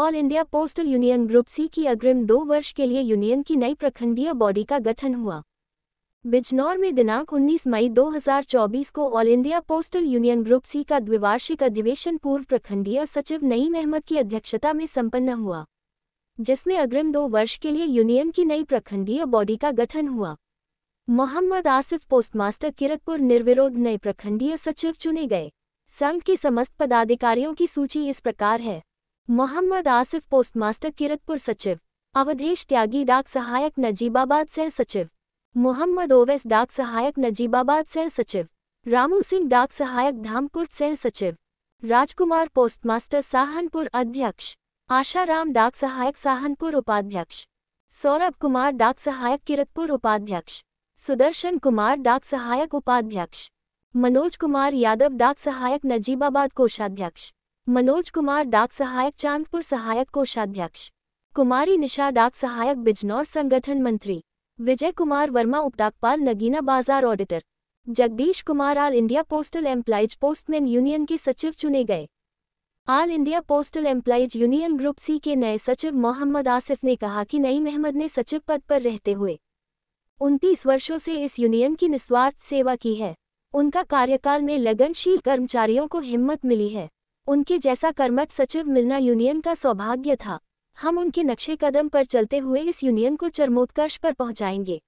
All India postal union group C की अग्रिम 2 वर्ष के लिए यूनियन की नई प्रखंडीय बॉडी का गठन हुआ। बिजनौर में दिनांक 19 मई 2024 को all India postal union group C का द्विवार्षिक अधिवेशन पूर्व प्रखंडीय सचिव नईम अहमद की अध्यक्षता में संपन्न हुआ, जिसमें अग्रिम 2 वर्ष के लिए यूनियन की नई प्रखंडीय बॉडी का गठन हुआ। मोहम्मद आसिफ पोस्टमास्टर किरतपुर निर्विरोध नए प्रखंडीय सचिव चुने गए। संघ के समस्त पदाधिकारियों की सूची इस प्रकार है। मोहम्मद आसिफ पोस्टमास्टर किरतपुर सचिव, अवधेश त्यागी डाक सहायक नजीबाबाद सह सचिव, मोहम्मद ओवैस डाक सहायक नजीबाबाद सह सचिव, रामू सिंह डाक सहायक धामपुर सह सचिव, राजकुमार पोस्टमास्टर साहनपुर अध्यक्ष, आशाराम डाक सहायक साहनपुर उपाध्यक्ष, सौरभ कुमार डाक सहायक किरतपुर उपाध्यक्ष, सुदर्शन कुमार डाक सहायक उपाध्यक्ष, मनोज कुमार यादव डाक सहायक नजीबाबाद कोषाध्यक्ष, मनोज कुमार डाक सहायक चांदपुर सहायक कोषाध्यक्ष, कुमारी निशा डाक सहायक बिजनौर संगठन मंत्री, विजय कुमार वर्मा उपडाकपाल नगीना बाजार auditor, Jagdish Kumar all India postal employees postman union के सचिव चुने गए। All India postal employees union group C के नए सचिव मोहम्मद आसिफ ने कहा कि नईम अहमद ने सचिव पद पर रहते हुए 29 वर्षों से इस यूनियन की निस्वार्थ सेवा की है। उनका कार्यकाल में लगनशील कर्मचारियों को हिम्मत मिली है। उनके जैसा कर्मठ सचिव मिलना यूनियन का सौभाग्य था। हम उनके नक्शे कदम पर चलते हुए इस यूनियन को चरमोत्कर्ष पर पहुंचाएंगे।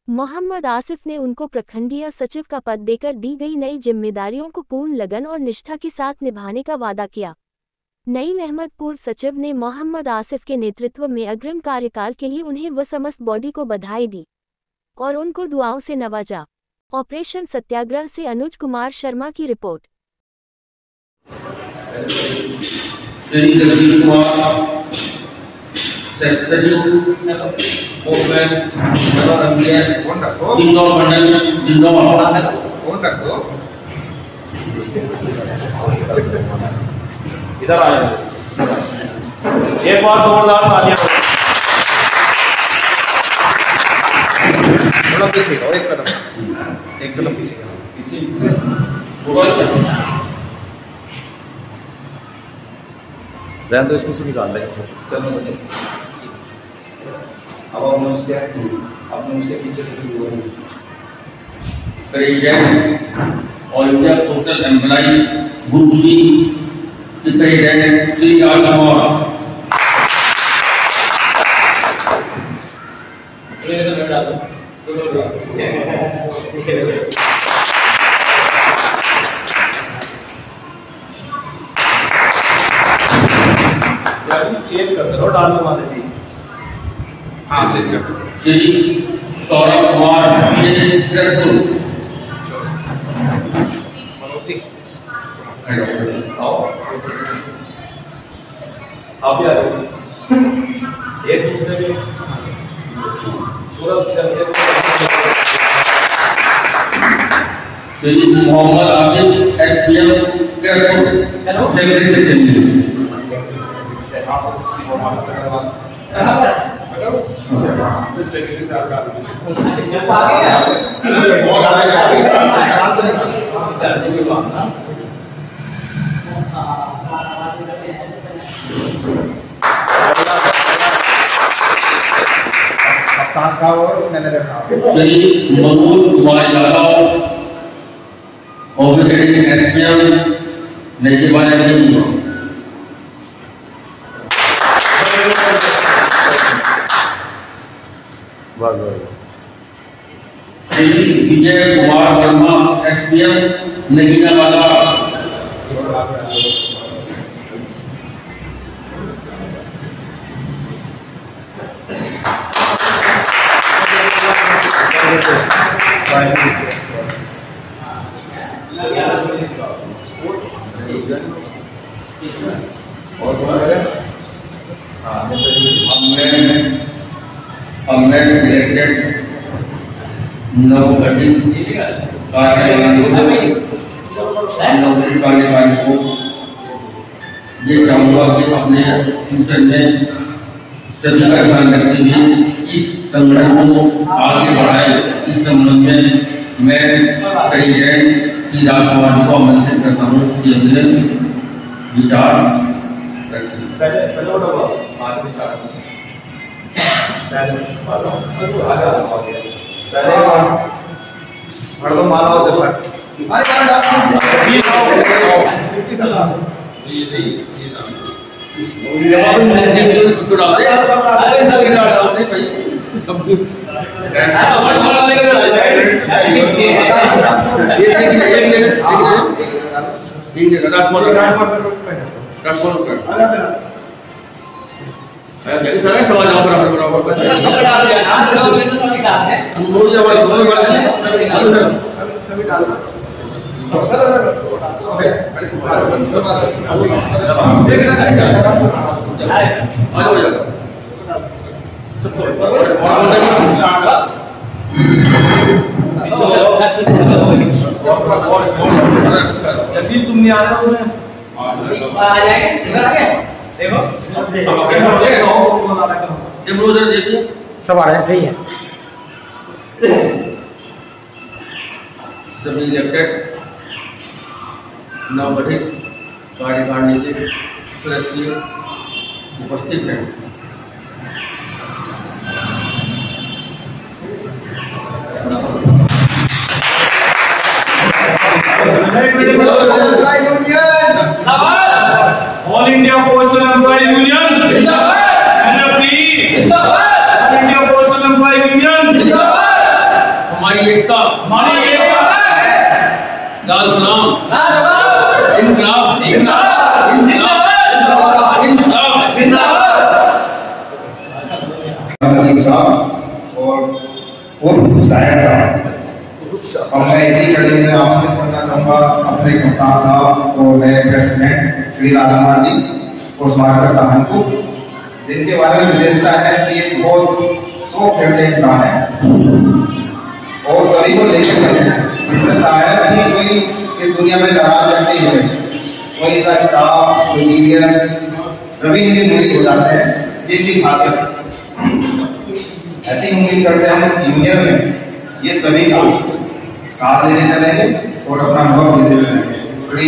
मोहम्मद आसिफ ने उनको प्रखंडीय सचिव का पद देकर दी गई नई जिम्मेदारियों को पूर्ण लगन और निष्ठा के साथ निभाने का वादा किया। नईम अहमद पूर्व सचिव ने मोहम्मद आसिफ के नेतृत्व में अग्रिम कार्यकाल के लिए उन्हें व समस्त बॉडी को बधाई दी और उनको दुआओं से नवाजा। ऑपरेशन सत्याग्रह से अनुज कुमार शर्मा की रिपोर्ट। इधर आए एक बार जोरदार तालियां। थोड़ा पीछे और एक कदम एक चलो पीछे रहने तो इसमें से निकाल लेंगे। चलो बच्चे अब आपने उसके पीछे से शुरू करें। President all India postal employee group C president Shri Rajkumar change कर दो डालने वाले भी। हाँ श्री सौरभ कुमार आप एक दूसरे के सूरत से मोहम्मद आसिफ एसपीएम सेक्रेटरी कप्तान साहब और मैनेजर साहब Shri Manoj Kumar Yadav officer SPM Najibabad Shri Vijay Kumar Verma SPM नगीनाबाद हमने इलेक्टेड नौकरी कार्यकारिणी को ये चाहूँगा कि अपने फ्यूचर में सभी का ध्यान रखते हुए इस संगठन को आगे बढ़ाए। इस संबंध में मैं प्रेसिडेंट श्री राजकुमार जी को आमंत्रित करता हूँ कि अपने विचार रखें। पहले वो डबल हाथ में छाड़ पहले आगे पहले हर दो माला हो जाता है। अरे माला डाल ये सही ये बात तो डाल दे अरे सब डाल दे भाई सब माला लेकर ये राजमोहन कर जैसे सारे समाज बराबर सब डाल दिया नाम तो मैंने सब डाल है हम रोज हमारे दोनों डाल दिए सभी डाल दो। जब तुम नहीं आ रहे हो आ जाएंगे इधर आ गए देखो जब रोज देखिए सब आ रहे हैं, सही है। सभी इलेक्टेड नवगठित कार्यकारिणी के सदस्य उपस्थित हैं। All India postal employee union NFT all India postal employee union हमारी एकता लाल सलाम इनकलाब सचिव साहब और सायद साहब और मैं इसी कड़ी में आमंत्रित करना चाहूँगा अपने कप्तान साहब और नए प्रेसिडेंट श्री राजकुमार जी और स्मार्टर साहब को, जिनके बारे में विशेषता है कि ये बहुत सॉफ्ट इंसान है और सभी को लेकर चलते हैं। इनसे शायद ही कोई इस दुनिया में नाराज रहते हुए कोई इनका स्टाफ कोई जीनियस सभी इनके मुरीद हो जाते हैं। इसकी खासियत ऐसी उम्मीद करते हैं हम यूनियन में ये सभी का साथ लेने चलेंगे और अपना अनुभव देते चलेंगे। श्री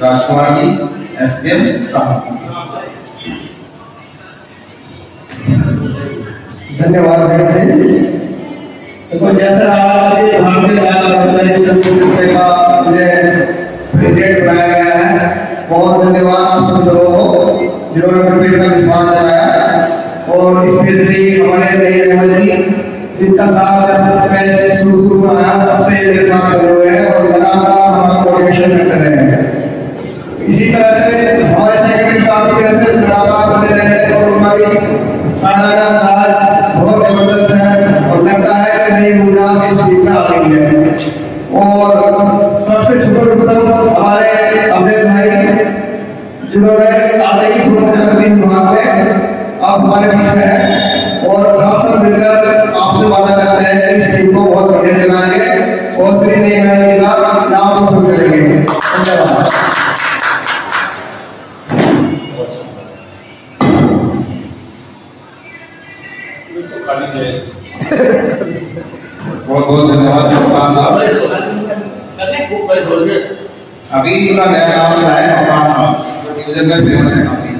राजकुमार जी एसपीएम साहब। धन्यवाद। तो जैसा आपके भारतीय कर्मचारी संघ का मुझे प्रेसिडेंट बनाया गया है, बहुत धन्यवाद आप सब लोगों को जिन्होंने मुझ पर इतना विश्वास जताया और स्पेशली हमारे नए अहमद जी जिनका साथ मैं शुरू में आया तब से मेरे साथ जुड़े हुए हैं और लगातार हमारा मोटिवेशन करते रहे हैं। इसी तरह से हमारे सेक्रेटरी साहब की तरफ से लगातार बने रहे और उनका भी सारा काज बहुत जबरदस्त है और लगता है कि नई ऊर्जा इस टीम में आ गई है। और सबसे शुक्रगुजार हमारे अवधेश भाई जिन्होंने आते ही पूर्व जन्मदिन विभाग में अब हमारे बीच में है और हम सब मिलकर आपसे वादा करते हैं कि इस टीम को बहुत बढ़िया चलाएंगे और श्री नई का नाम रोशन करेंगे। धन्यवाद। बहुत बहुत धन्यवाद कप्तान साहब। अभी उनका नया नाम चला है कप्तान साहब, डिवीजन में फेमस है काफी।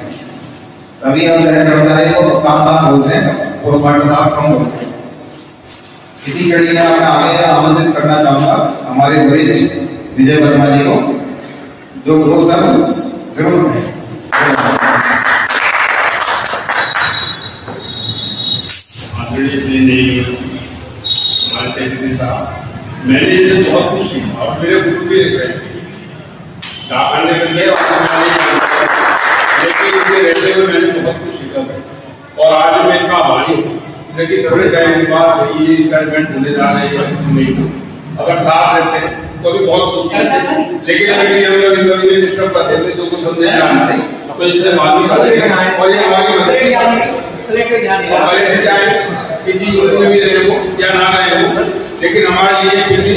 सभी हम नए कर्मचारी को कप्तान साहब बोलते हैं और स्मार्टर साहब कम बोलते हैं। इसी कड़ी में मैं आगे आमंत्रित करना चाहूंगा हमारे वरिष्ठ विजय वर्मा जी को, जो दो सब जरूर है। हमारे सेक्रेटरी साहब, मैंने इनसे बहुत कुछ सीखा और मेरे गुरु भी रहे लेकिन इनसे रहते हुए मैंने बहुत कुछ सीखा और आज मैं इतना आभारी हूँ। लेकिन थोड़े टाइम के बाद ये रिटायरमेंट होने जा रहे हैं नहीं, अगर साथ रहते हैं तो भी बहुत कुछ सीखते, लेकिन अगर हम लोग डिस्टर्ब करते थे तो कुछ हमने जाना नहीं, तो इससे मालूम करते हैं और ये हमारी मदद चाहे किसी यूनिट में भी रहे हो या ना रहे हो, लेकिन हमारे लिए फिर भी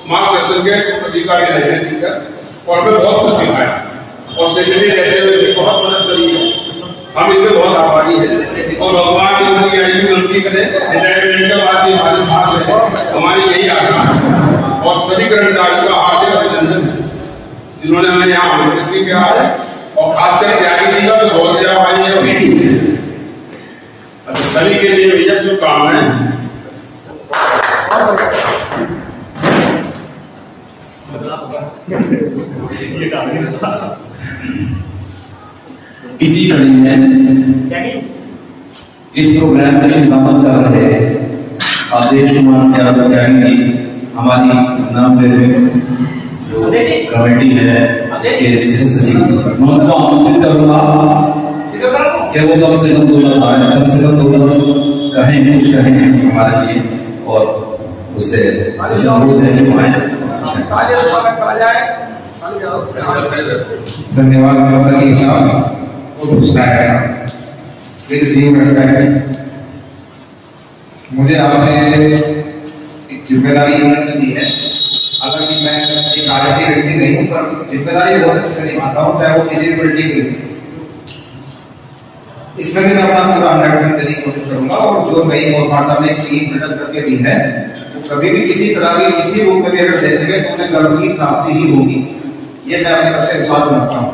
मार्गदर्शन के अधिकारी रहे हैं और हमें बहुत कुछ सिखाया और सेक्रेटरी रहते हुए भी बहुत मदद करी है। हम इनके बहुत आभारी हैं और भगवान उनकी आयु लंबी करे, रिटायरमेंट के बाद भी हमारे साथ रहे, हमारी यही आशा है। और सभी कर्मचारियों का हार्दिक अभिनंदन है जिन्होंने हमें यहाँ आमंत्रित किया है और खासकर त्यागी जी का तो बहुत ज्यादा वाली है। अच्छा, सभी के लिए भैया शुभकामनाएं। इसी कड़ी में इस प्रोग्राम की निजामत कर रहे आदेश कुमार त्यागी जी, हमारी नाम जो कमेटी है के सचिव, मैं उनको आमंत्रित करूंगा कि वो कम से कम 2 लफ्ज आए, कम से कम 2 लफ्ज कहें, कुछ कहें हमारे लिए, और उससे अनुरोध है कि आए। धन्यवाद सचिव साहब। मुझे आपने एक जिम्मेदारी दी है। हालांकि मैं एक आरटी व्यक्ति नहीं हूँ, पर जिम्मेदारी बहुत अच्छे से निभाता हूँ, चाहे वो किसी भी बिल्डिंग की। इसमें भी मैं अपना पूरा 100% देने की कोशिश करूंगा, और जो नई मोहमाता में टीम बिल्डअप करके दी है, वो कभी भी किसी तरह की किसी रूप में भी अगर देखेंगे तो उन्हें गर्व की प्राप्ति ही होगी। ये मैं अपनी तरफ से विश्वास रखता हूँ।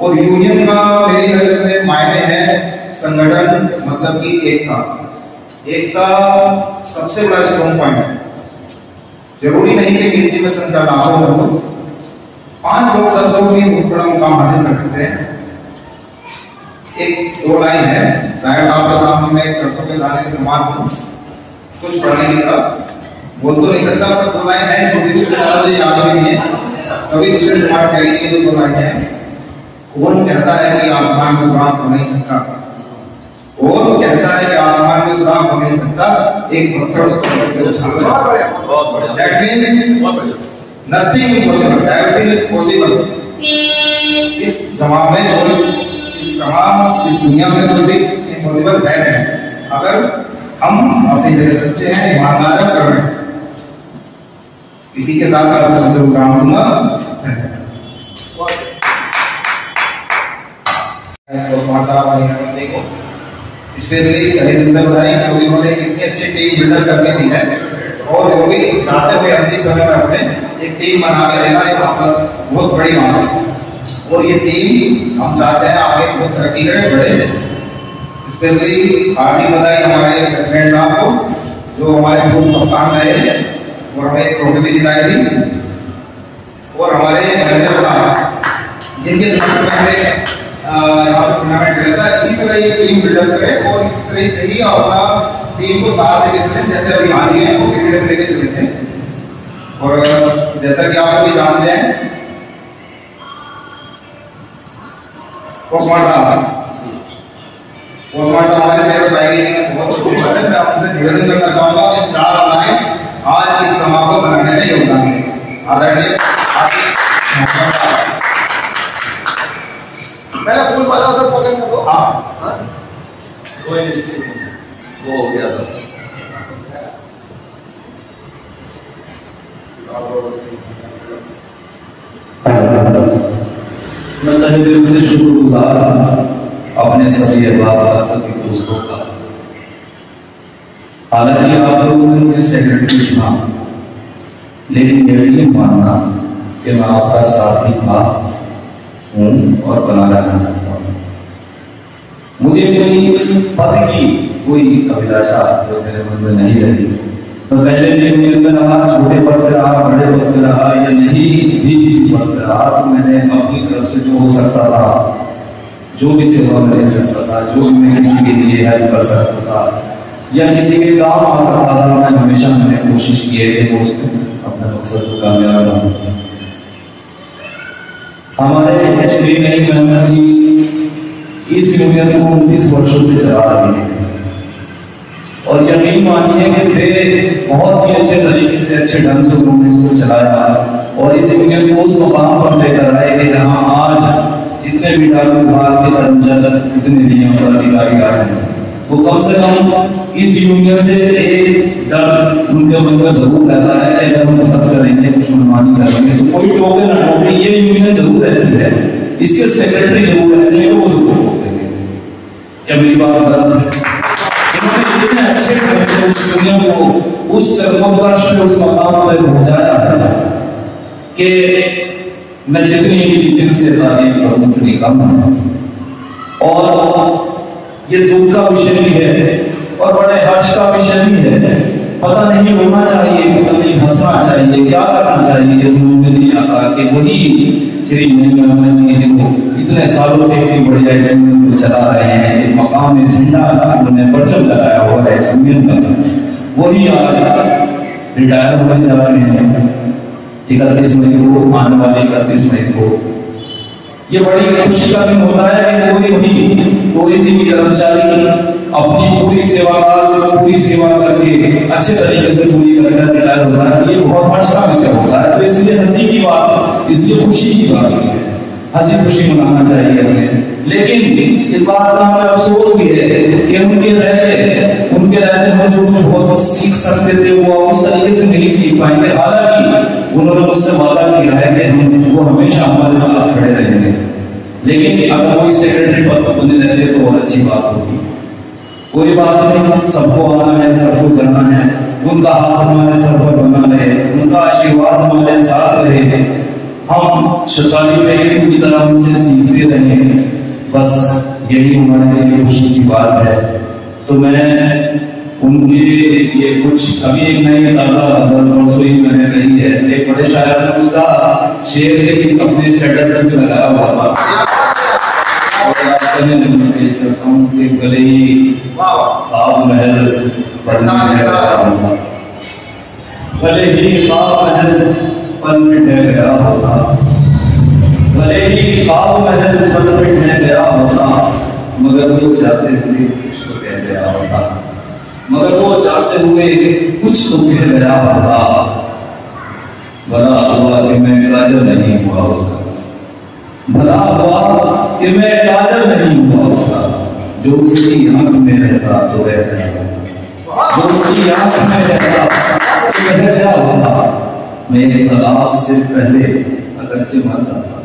और यूनियन का मेरी नजर में मायने है संगठन, मतलब कि एकता सबसे बड़ा स्ट्रॉन्ग पॉइंट है। जरूरी नहीं कि गिनती में संख्या लाखों में हो, 5 लोग 10 लोग भी बहुत बड़ा मुकाम हासिल कर सकते हैं। एक 2 लाइन है साहब के सामने, मैं एक सरसों के दाने के समान हूँ, कुछ पढ़ने की तरफ बोल तो नहीं सकता, पर 2 लाइन है छोटी सी, मुझे याद नहीं है। कभी दूसरे कुमार त्यागी की 2 लाइन है। कौन कहता है कि आसमान में सुराख हो नहीं सकता? कौन कहता है कि आसमान में सुराख हो नहीं सकता? एक पत्थर that means nothing is possible, everything is possible. इस जमाने में कोई, इस दुनिया में कोई भी इम्पॉसिबल है नहीं, अगर हम अपनी जगह सच्चे हैं, ईमानदार हैं, कर रहे हैं। इसी के साथ मैं अपना प्रोग्राम दूंगा। स्पेशली बताएं क्योंकि उन्होंने कितनी अच्छी टीम बिल्डअप करके दी है, और वो भी आते हुए अंतिम समय में अपने एक टीम बना के रहना है, वहाँ पर बहुत बड़ी बात है। और ये टीम हम चाहते हैं आगे बहुत तरक्की करे, बढ़े। स्पेशली हार्दिक बधाई हमारे प्रेसिडेंट साहब को, जो हमारे पूर्व कप्तान रहे और हमें एक ट्रॉफी भी दिलाई थी, और हमारे मैनेजर साहब जिनके समर्थन में हमें यहाँ पर टूर्नामेंट रहता है। इसी तरह ये टीम बिल्डअप करें, और इस तरह से ही अपना टीम को साथ लेके चलें, जैसे अभी हाल ही है वो क्रिकेट लेके चले थे। और जैसा कि आप सभी जानते हैं, पोस्टमार्टम हमारे शहर सोसाइटी में बहुत फेमस है। मैं आपसे निवेदन करना चाहूंगा कि 4 लाइन आज इस समारोह को बनाने में योगदान दें। आदरणीय पहले फूल वाला उधर पकड़ कर दो। हाँ, कोई नहीं, वो हो गया सर। मैं तहे दिल से शुक्रगुजार अपने सभी अहबाब, सभी दोस्तों का। हालांकि आप लोगों ने मुझे सेक्रेटरी चुना, लेकिन यकीन मानना कि मैं आपका साथी था, हूँ और बना रहना चाहता हूँ। मुझे कोई पद की कोई अभिलाषा जो मेरे मन में नहीं रही। तो पहले भी यूनियन में रहा, छोटे पद पे रहा, बड़े पद पे रहा, या नहीं भी किसी पद पे रहा, तो मैंने अपनी तरफ से जो हो सकता था, जो भी सेवा में दे सकता था, जो भी मैं किसी के लिए हेल्प कर सकता था या किसी के काम आ सकता था, मैं हमेशा मैंने कोशिश की है कि उसमें अपने मकसद को कामयाब बनाऊं। हमारे एचपी मेहनत जी इस यूनियन को 29 वर्षों से चला रही है, और यकीन मानिए कि वे बहुत ही अच्छे तरीके से, अच्छे ढंग से उन्होंने इसको चलाया, और इस यूनियन को उस मुकाम पर लेकर आए कि जहां आज जितने भी डाक विभाग के कर्मचारी, जितने भी यहाँ पर अधिकारी आए हैं, वो कम से कम इस यूनियन से एक डर उनके मन में जरूर रहता है कि अगर हम मदद करेंगे, कुछ मनमानी करेंगे तो कोई टोके ना टोके, ये यूनियन जरूर ऐसी है, इसके सेक्रेटरी जरूर ऐसे हैं, वो जरूर टोकेंगे। क्या मेरी बात गलत है? इन्होंने इतने अच्छे ढंग से उस यूनियन को उस चरमोत्कर्ष पे, उस मकाम पर पहुंचाया है कि मैं जितनी दिन से तारीफ करूं उतनी कम है। और ये दुख का विषय भी है और बड़े हर्ष का विषय भी है। पता नहीं रोना चाहिए, पता नहीं हंसना चाहिए, क्या करना चाहिए, समझ में नहीं आता कि वही श्री नरेंद्र जी को इतने सालों से इतनी बढ़िया यूनियन को चला रहे हैं, एक मकाम में झंडा उन्होंने परचम लगाया हुआ है यूनियन का, वही आज रिटायर होने जा रहे हैं 31 मई को, आने वाली 31 मई को। ये बड़ी खुशी का दिन होता है कि कोई भी कर्मचारी अपनी पूरी सेवा करके अच्छे तरीके से पूरी करके रिटायर होता है। ये बहुत हर्ष का विषय होता है। तो इसलिए हंसी की बात, इसलिए खुशी की बात है, हंसी खुशी मनाना चाहिए हमें। लेकिन इस बात का हमें अफसोस भी है कि उनके रहते हम जो कुछ बहुत सीख सकते थे वो उस तरीके से नहीं सीख पाएंगे। हालांकि उन्होंने मुझसे वादा किया है कि वो हमेशा हमारे साथ खड़े रहेंगे। लेकिन अगर कोई सेक्रेटरी पद पर बने रहते तो बहुत अच्छी बात होगी। कोई बात नहीं, सबको आना है, सबको करना है। उनका हाथ हमारे सर पर बना रहे, उनका आशीर्वाद हमारे साथ रहे, हम शताब्दी में की तरह उनसे सीखते रहे, बस यही हमारे लिए खुशी की बात है। तो मैं उनके ये कुछ अभी एक नई ताज़ा परसों ही मैंने कही है, एक बड़े शायर ने उसका शेर लेकिन अपने स्टेटस पर लगाया हुआ था पेश करता हूँ कि भले ही ख्वाब महल पल में ढह गया होता, भले ही ख्वाब महल पल में ढह गया होता, मगर वो जाते हुए कुछ तो कह गया होता, मगर वो जाते हुए कुछ तो कह गया होता। भला हुआ कि मैं काजल नहीं हुआ उसका, भला हुआ कि मैं काजल नहीं हुआ उसका, जो उसकी आंख में रहता तो रह गया होता, जो उसकी आंख में रहता तो रह गया होता। मेरे तलाक से पहले अगरचे मर जाता,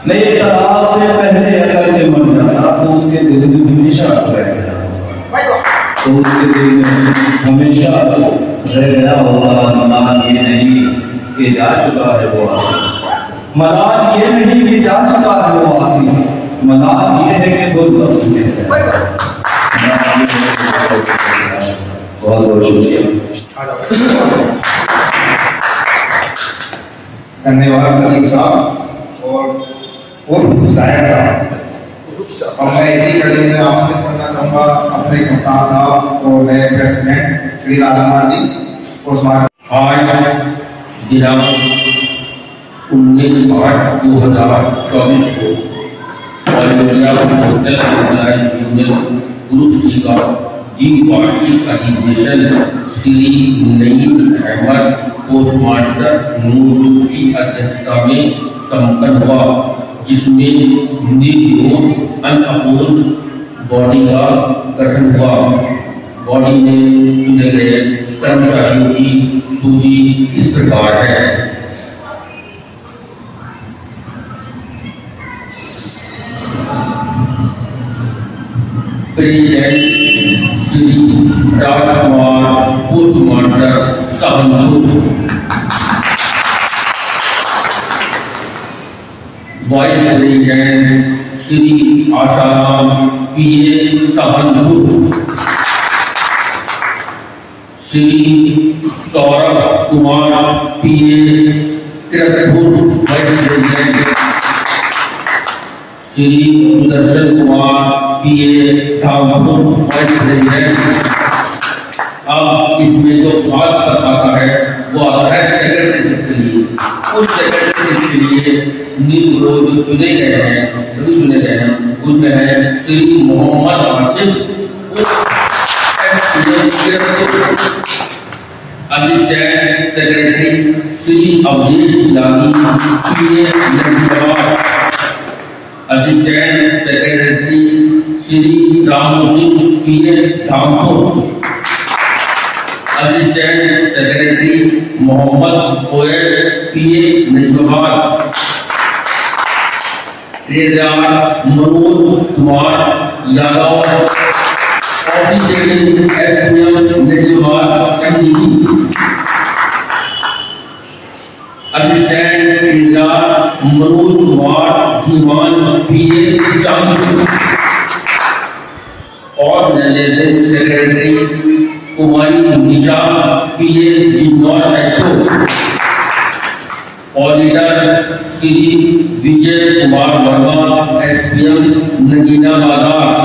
मेरे तलाक से पहले अगरचे मर जाता, तो उसके दिल में हमेशा रह गया होता, तो उसके दिल में हमेशा रह गया होता। मलाल ये नहीं कि जा चुका है वो आसी, मलाल ये नहीं कि जा चुका है वो आसी, मलाल ये है कि दो लफ्ज़ में बहुत बहुत शुक्रिया। धन्यवाद सचिव साहब और शायर साहब। और मैं इसी कड़ी में आमंत्रित करना चाहूँगा अपने कप्तान साहब और नए प्रेसिडेंट श्री राजकुमार जी को स्मारक। आज दिनांक 19/8/2024 को all India postal employees union group C का द्विवार्षिक अधिवेशन श्री नईम अहमद पोस्टमास्टर नूर की अध्यक्षता में संपन्न हुआ, जिसमें निर्विरोध अनअपोज्ड बॉडी का गठन हुआ। बॉडी में चुने गए कर्मचारियों की सूची इस प्रकार है। President Shri Rajkumar postmaster Saharanpur, vice president Shri Asharam PA Saharanpur, Shri Saurabh Kumar PA Tirakpur vice president, Shri Sudarshan Kumar PA Dhampur vice president. अब इसमें जो बात कर आता है वो आता है सेक्रेटरी के लिए। उस सेक्रेटरी के लिए निर्विरोध जो चुने गए हैं, सभी चुने गए हैं, उनमें है श्री मोहम्मद आसिफ असिस्टेंट सेक्रेटरी श्री अवधेश इलाही पीए नंदीवाल, असिस्टेंट सेक्रेटरी श्री राम सिंह पीए धामपुर, असिस्टेंट सेक्रेटरी मोहम्मद कोयल पीए नजमाबाद, ठेकेदार मनोज कुमार यादव, ऑफिशियल एसडीएम नजमाबाद कंदी, असिस्टेंट ठेकेदार ईमान पीए चंद और मैनेजिंग सेक्रेटरी कुमारी निशा पीए Bijnor HO, auditor Shri Vijay Kumar Verma SPM Nagina बाजार,